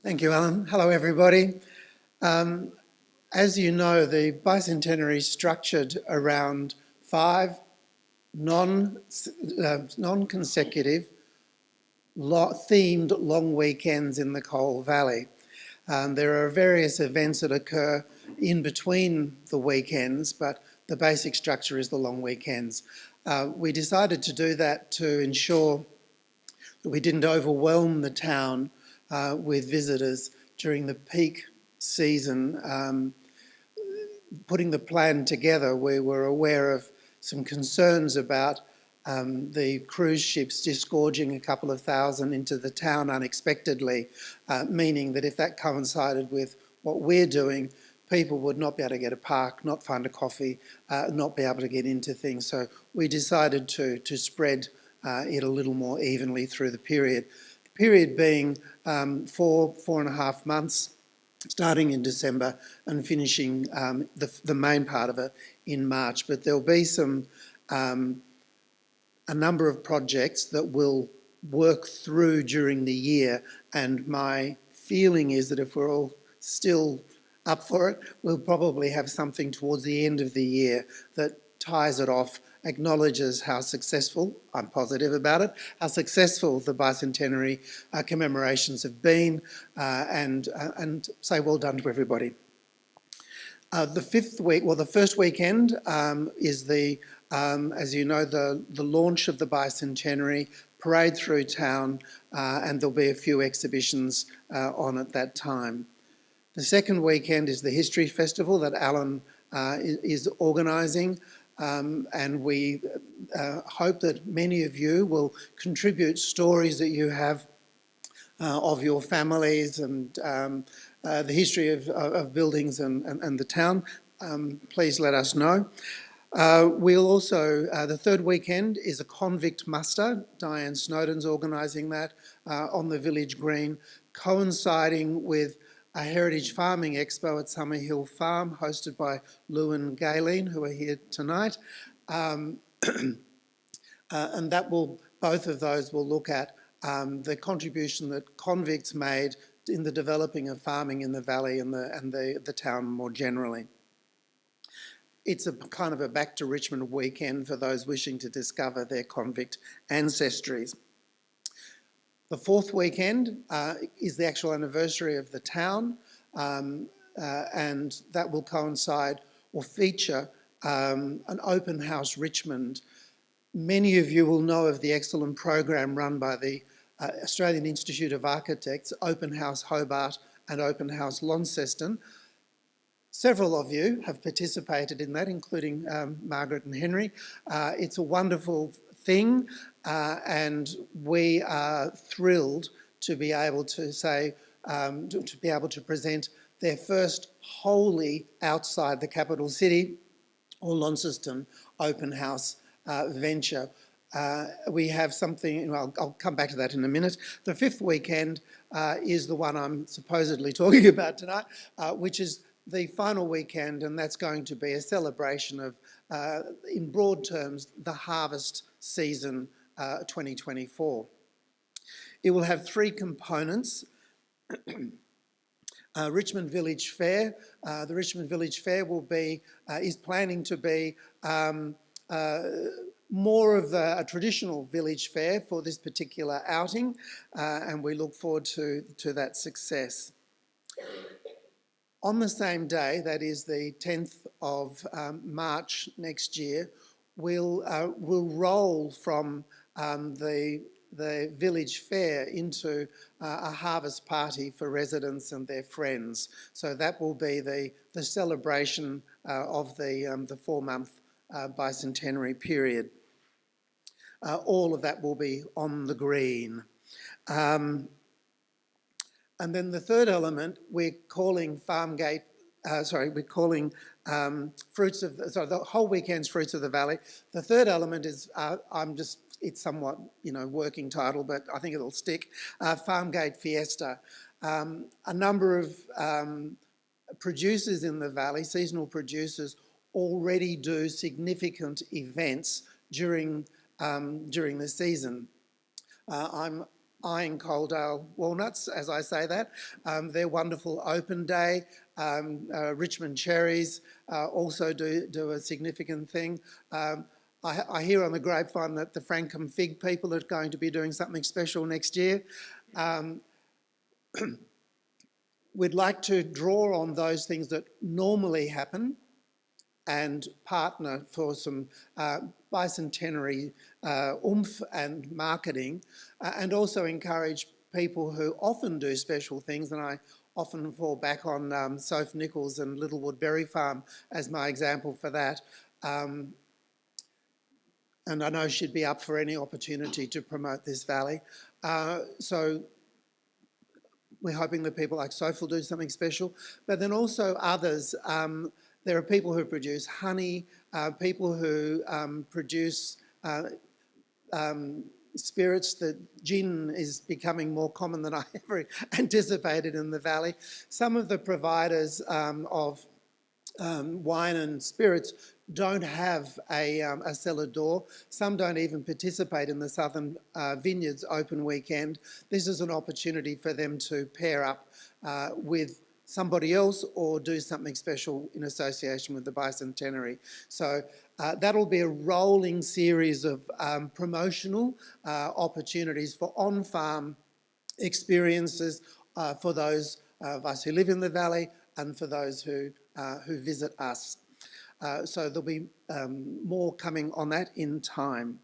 Thank you, Alan. Hello, everybody. As you know, the Bicentenary is structured around five non-consecutive themed long weekends in the Coal Valley. There are various events that occur in between the weekends, but the basic structure is the long weekends. We decided to do that to ensure that we didn't overwhelm the town with visitors during the peak season. Putting the plan together, we were aware of some concerns about the cruise ships disgorging a couple of thousand into the town unexpectedly, meaning that if that coincided with what we're doing, people would not be able to get a park, not find a coffee, not be able to get into things. So we decided to spread it a little more evenly through the period. The period being 4.5 months, starting in December and finishing the main part of it in March. But there'll be a number of projects that will work through during the year, and my feeling is that if we're all still up for it, we'll probably have something towards the end of the year that ties it off, acknowledges how successful, I'm positive about it, how successful the Bicentenary commemorations have been, and say well done to everybody. The first weekend is as you know, the launch of the Bicentenary, parade through town, and there'll be a few exhibitions on at that time. The second weekend is the History Festival that Alan is organising, and we hope that many of you will contribute stories that you have of your families and the history of buildings and the town. Please let us know. We'll also, the third weekend is a convict muster. Diane Snowden's organising that on the village green, coinciding with a heritage farming expo at Summerhill Farm, hosted by Lou and Gayleen, who are here tonight. And both of those will look at the contribution that convicts made in the developing of farming in the valley and the town more generally. It's a kind of a back to Richmond weekend for those wishing to discover their convict ancestries. The fourth weekend is the actual anniversary of the town, and that will coincide or feature an open house Richmond. Many of you will know of the excellent program run by the Australian Institute of Architects, Open House Hobart and Open House Launceston. Several of you have participated in that, including Margaret and Henry. It's a wonderful thing, and we are thrilled to be able to say, to be able to present their first wholly outside the capital city or Launceston open house venture. We have something, I'll come back to that in a minute. The fifth weekend is the one I'm supposedly talking about tonight, which is the final weekend, and that's going to be a celebration of, in broad terms, the harvest season 2024. It will have three components. Richmond Village Fair. The Richmond Village Fair is planning to be more of a traditional village fair for this particular outing, and we look forward to that success. On the same day, that is the 10th of March next year, we'll roll from the village fair into a harvest party for residents and their friends. So that will be the celebration of the 4-month bicentenary period. All of that will be on the green. And then the third element, we're calling the whole weekend's Fruits of the Valley. The third element is, it's somewhat, working title, but I think it'll stick, Farmgate Fiesta. A number of producers in the valley, seasonal producers, already do significant events during the season. I'm eyeing Coaldale walnuts, as I say that. Their wonderful open day. Richmond cherries also do a significant thing. I hear on the grapevine that the Frankham fig people are going to be doing something special next year. We'd like to draw on those things that normally happen and partner for some bicentenary oomph and marketing, and also encourage people who often do special things, and I often fall back on Soph Nichols and Littlewood Berry Farm as my example for that. And I know she'd be up for any opportunity to promote this valley. So we're hoping that people like Soph will do something special, but then also others. There are people who produce honey, people who produce spirits. The gin is becoming more common than I ever anticipated in the valley. Some of the providers of wine and spirits don't have a cellar door. Some don't even participate in the Southern Vineyards open weekend. This is an opportunity for them to pair up with somebody else or do something special in association with the Bicentenary. So that'll be a rolling series of promotional opportunities for on-farm experiences for those of us who live in the valley and for those who visit us. So there'll be more coming on that in time.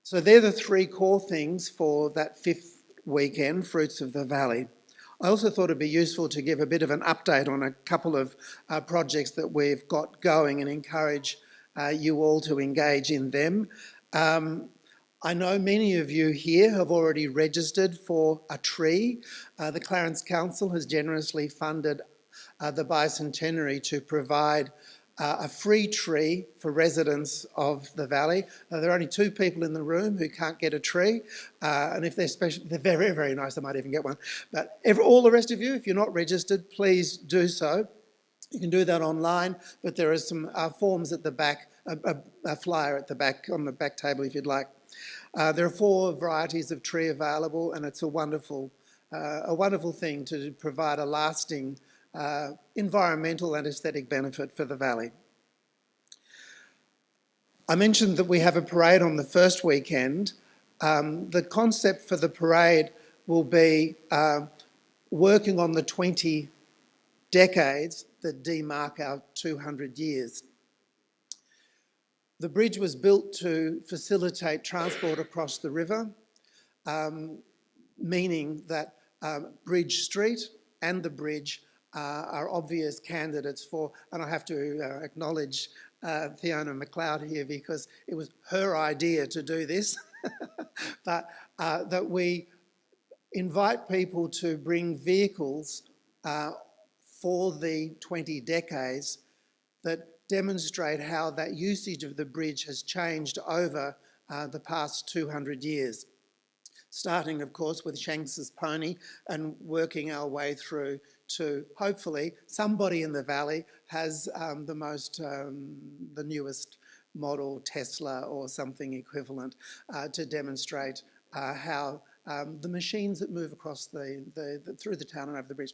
So they're the three core things for that 5th weekend, Fruits of the Valley. I also thought it'd be useful to give a bit of an update on a couple of projects that we've got going and encourage you all to engage in them. I know many of you here have already registered for a tree. The Clarence Council has generously funded the Bicentenary to provide a free tree for residents of the valley. There are only 2 people in the room who can't get a tree, and if they're special, they're very, very nice, they might even get one. But all the rest of you, if you're not registered, please do so. You can do that online, but there are some forms at the back, a flyer at the back, on the back table if you'd like. There are 4 varieties of tree available, and it's a wonderful thing to provide a lasting environmental and aesthetic benefit for the valley. I mentioned that we have a parade on the first weekend. The concept for the parade will be working on the 20 decades that demark our 200 years. The bridge was built to facilitate transport across the river, meaning that Bridge Street and the bridge are obvious candidates for, and I have to acknowledge Fiona McLeod here because it was her idea to do this, but that we invite people to bring vehicles for the 20 decades that demonstrate how that usage of the bridge has changed over the past 200 years. Starting, of course, with Shanks's pony and working our way through to, hopefully, somebody in the valley has the newest model Tesla or something equivalent to demonstrate how the machines that move across through the town and over the bridge.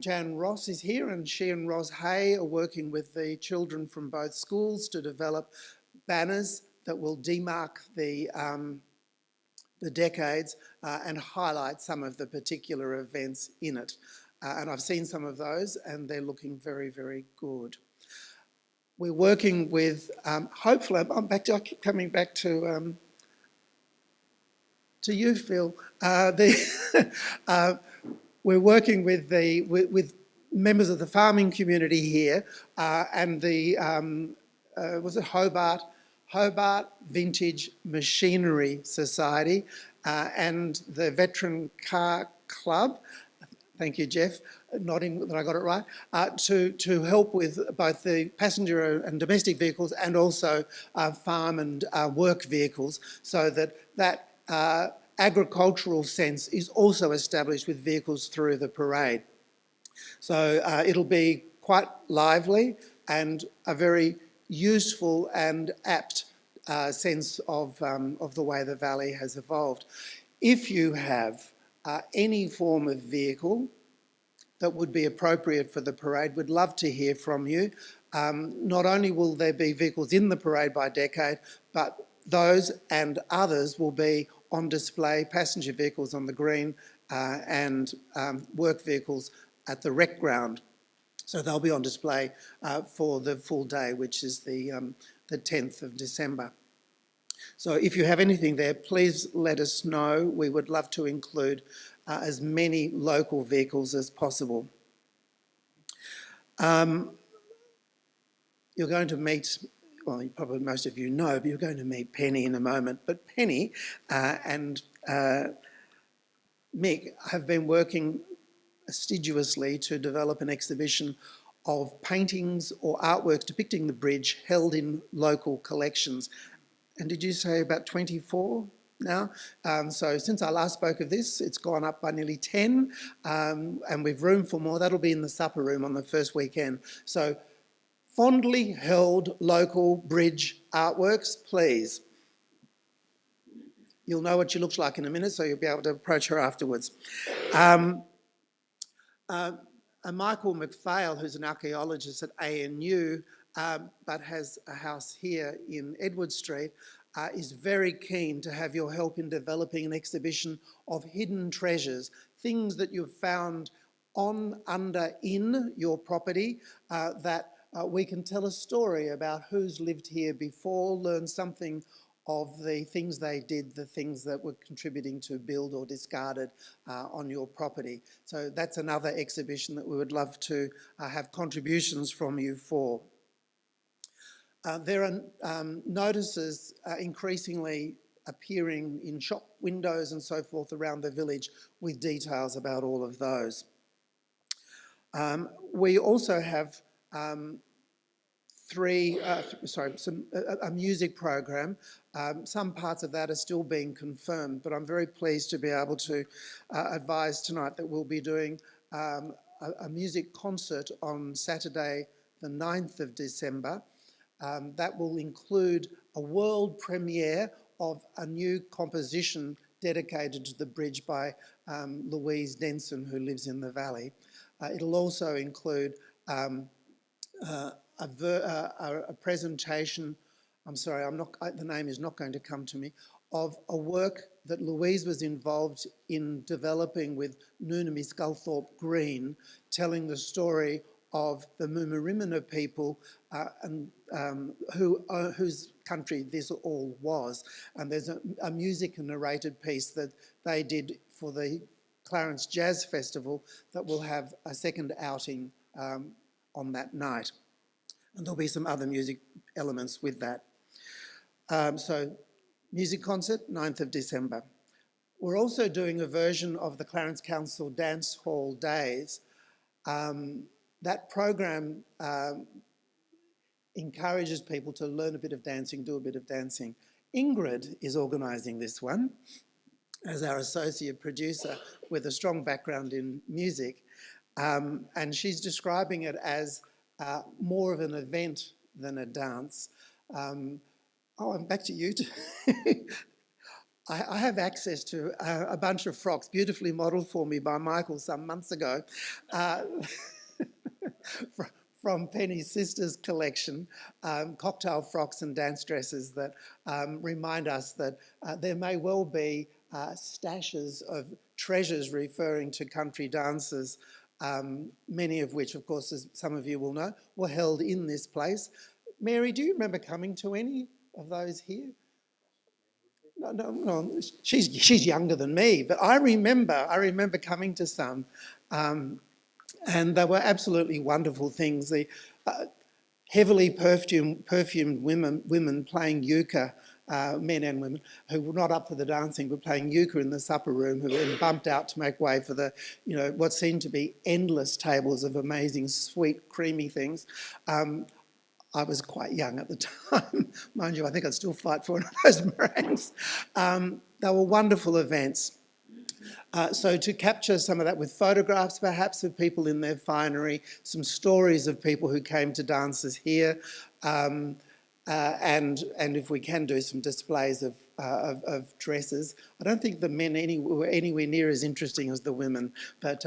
Jan Ross is here, and she and Ros Hay are working with the children from both schools to develop banners that will demark the decades and highlight some of the particular events in it. And I've seen some of those and they're looking very, very good. We're working with, hopefully, I keep coming back to you, Phil. We're working with members of the farming community here and the, was it Hobart Vintage Machinery Society and the Veteran Car Club, thank you Jeff, nodding that I got it right, to help with both the passenger and domestic vehicles and also farm and work vehicles, so that agricultural sense is also established with vehicles through the parade. So it'll be quite lively and a very useful and apt sense of the way the valley has evolved. If you have any form of vehicle that would be appropriate for the parade, we'd love to hear from you. Not only will there be vehicles in the parade by decade, but those and others will be on display, passenger vehicles on the green and work vehicles at the rec ground. So they'll be on display for the full day, which is the 10th of December. So if you have anything there, please let us know. We would love to include as many local vehicles as possible. You're going to meet, well, probably most of you know, but you're going to meet Penny in a moment. But Penny and Mick have been working assiduously to develop an exhibition of paintings or artworks depicting the bridge held in local collections. And did you say about 24 now? So since I last spoke of this, it's gone up by nearly 10, and we've room for more. That'll be in the supper room on the first weekend. So fondly held local bridge artworks, please. You'll know what she looks like in a minute, so you'll be able to approach her afterwards. Michael McPhail, who's an archaeologist at ANU, but has a house here in Edward Street, is very keen to have your help in developing an exhibition of hidden treasures, things that you've found on, under, in your property that we can tell a story about who's lived here before, learn something of the things they did, the things that were contributing to build or discarded on your property. So that's another exhibition that we would love to have contributions from you for. There are notices increasingly appearing in shop windows and so forth around the village with details about all of those. We also have a music program. Some parts of that are still being confirmed, but I'm very pleased to be able to advise tonight that we'll be doing a music concert on Saturday, the 9th of December. That will include a world premiere of a new composition dedicated to the bridge by Louise Denson, who lives in the valley. It'll also include a presentation, I'm sorry, the name is not going to come to me, of a work that Louise was involved in developing with Noonamie Sculthorpe Green, telling the story of the Moomarimina people whose country this all was. And there's a music and narrated piece that they did for the Clarence Jazz Festival that will have a second outing on that night. And there'll be some other music elements with that. So music concert, 9th of December. We're also doing a version of the Clarence Council Dance Hall Days. That program encourages people to learn a bit of dancing, do a bit of dancing. Ingrid is organising this one as our associate producer with a strong background in music. And she's describing it as more of an event than a dance. I'm back to you. I have access to a bunch of frocks beautifully modelled for me by Michael some months ago from Penny's sister's collection, cocktail frocks and dance dresses that remind us that there may well be stashes of treasures referring to country dances, many of which, of course, as some of you will know, were held in this place. Mary, do you remember coming to any of those here? No, she's younger than me, but I remember coming to some, and they were absolutely wonderful things. The heavily perfumed women playing euchre, men and women who were not up for the dancing, but playing euchre in the supper room, who were bumped out to make way for the, what seemed to be endless tables of amazing, sweet, creamy things. I was quite young at the time. Mind you, I think I'd still fight for one of those meringues. They were wonderful events. So to capture some of that with photographs perhaps of people in their finery, some stories of people who came to dances here, and if we can do some displays of dresses. I don't think the men were anywhere near as interesting as the women, but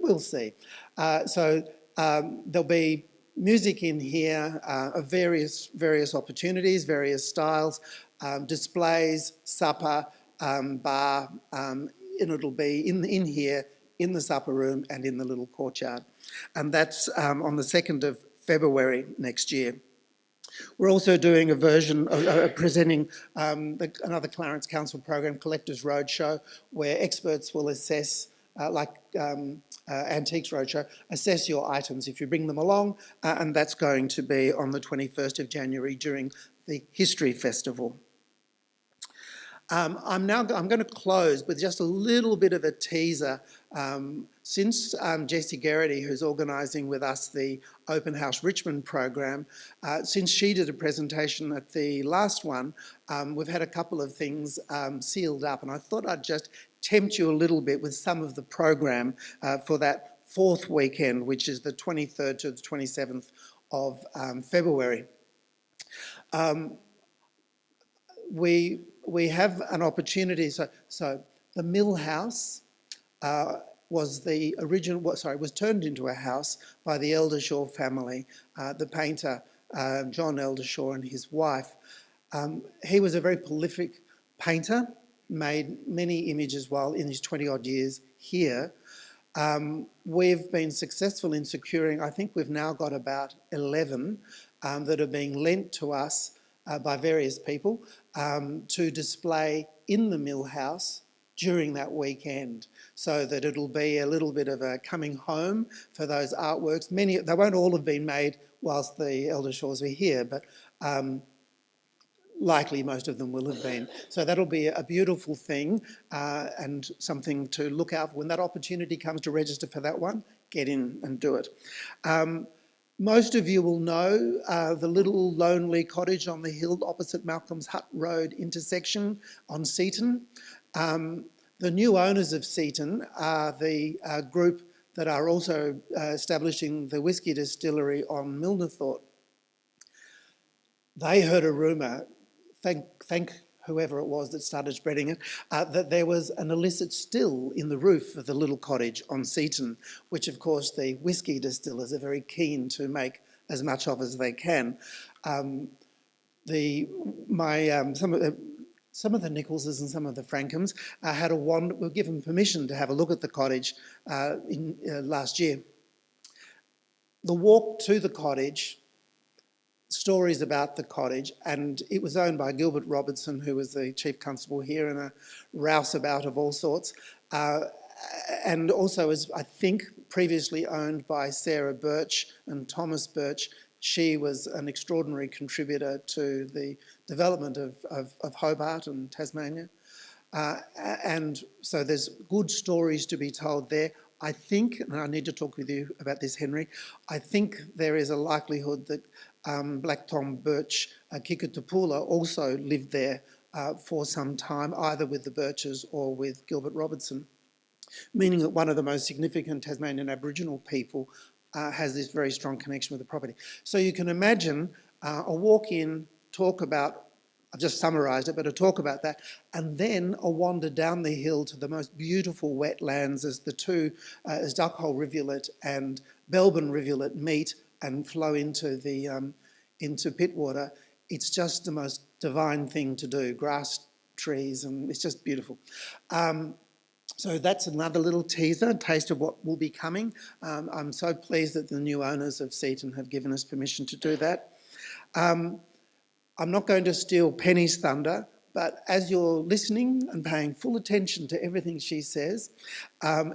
we'll see. There'll be music in here of various opportunities, various styles, displays, supper, bar, and it'll be in here, in the supper room and in the little courtyard. And that's on the 2nd of February next year. We're also doing a version of presenting another Clarence Council program, Collectors Roadshow, where experts will assess, like Antiques Roadshow, assess your items if you bring them along, and that's going to be on the 21st of January during the History Festival. I'm going to close with just a little bit of a teaser. Since Jessie Garrity, who's organising with us the Open House Richmond program, since she did a presentation at the last one, we've had a couple of things sealed up, and I thought I'd just tempt you a little bit with some of the program for that 4th weekend, which is the 23rd to the 27th of February. We have an opportunity. So the Mill House was turned into a house by the Eldershaw family, the painter John Eldershaw and his wife. He was a very prolific painter, made many images while in his 20-odd years here. We've been successful in securing, I think we've now got about 11 that are being lent to us by various people to display in the Mill House during that weekend, so that it'll be a little bit of a coming home for those artworks. They won't all have been made whilst the Eldershaws were here, but likely most of them will have been. So that'll be a beautiful thing and something to look out for. When that opportunity comes to register for that one, get in and do it. Most of you will know the little lonely cottage on the hill opposite Malcolm's Hut Road intersection on Seaton. The new owners of Seaton are the group that are also establishing the whisky distillery on Milnerthorpe. They heard a rumour, thank whoever it was that started spreading it, that there was an illicit still in the roof of the little cottage on Seaton, which of course the whisky distillers are very keen to make as much of as they can. Some of the Nicholses and some of the Frankhams were given permission to have a look at the cottage last year. The walk to the cottage, stories about the cottage, and it was owned by Gilbert Robertson, who was the chief constable here, and a rouseabout of all sorts, and also was, I think, previously owned by Sarah Birch and Thomas Birch. She was an extraordinary contributor to the development of Hobart and Tasmania. And so there's good stories to be told there. I think, and I need to talk with you about this, Henry, I think there is a likelihood that Black Tom Birch Kikatapula also lived there for some time, either with the Birches or with Gilbert Robertson, meaning that one of the most significant Tasmanian Aboriginal people has this very strong connection with the property. So you can imagine a walk-in, talk about, I've just summarised it, but a talk about that, and then a wander down the hill to the most beautiful wetlands as the two, as Duckhole Rivulet and Belbin Rivulet meet and flow into Pittwater. It's just the most divine thing to do, grass, trees, and it's just beautiful. So that's another little teaser, a taste of what will be coming. I'm so pleased that the new owners of Seaton have given us permission to do that. I'm not going to steal Penny's thunder, but as you're listening and paying full attention to everything she says,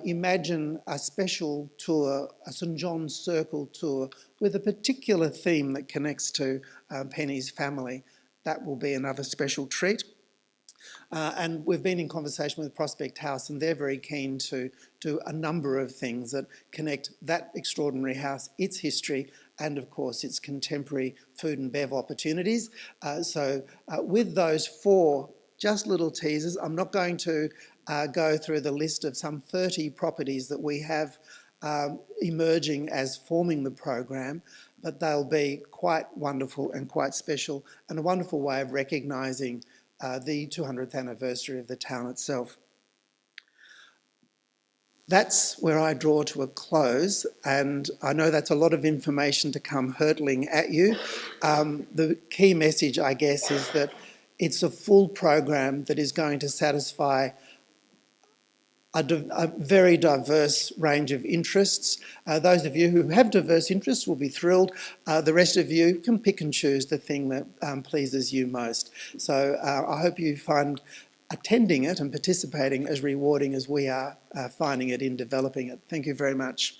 imagine a special tour, a St John's Circle tour, with a particular theme that connects to Penny's family. That will be another special treat. And we've been in conversation with Prospect House, and they're very keen to do a number of things that connect that extraordinary house, its history, and of course its contemporary food and bev opportunities. So with those four just little teasers, I'm not going to go through the list of some 30 properties that we have emerging as forming the program, but they'll be quite wonderful and quite special, and a wonderful way of recognising the 200th anniversary of the town itself. That's where I draw to a close, and I know that's a lot of information to come hurtling at you. The key message, I guess, is that it's a full program that is going to satisfy a very diverse range of interests. Those of you who have diverse interests will be thrilled. The rest of you can pick and choose the thing that pleases you most. So I hope you find attending it and participating as rewarding as we are finding it in developing it. Thank you very much.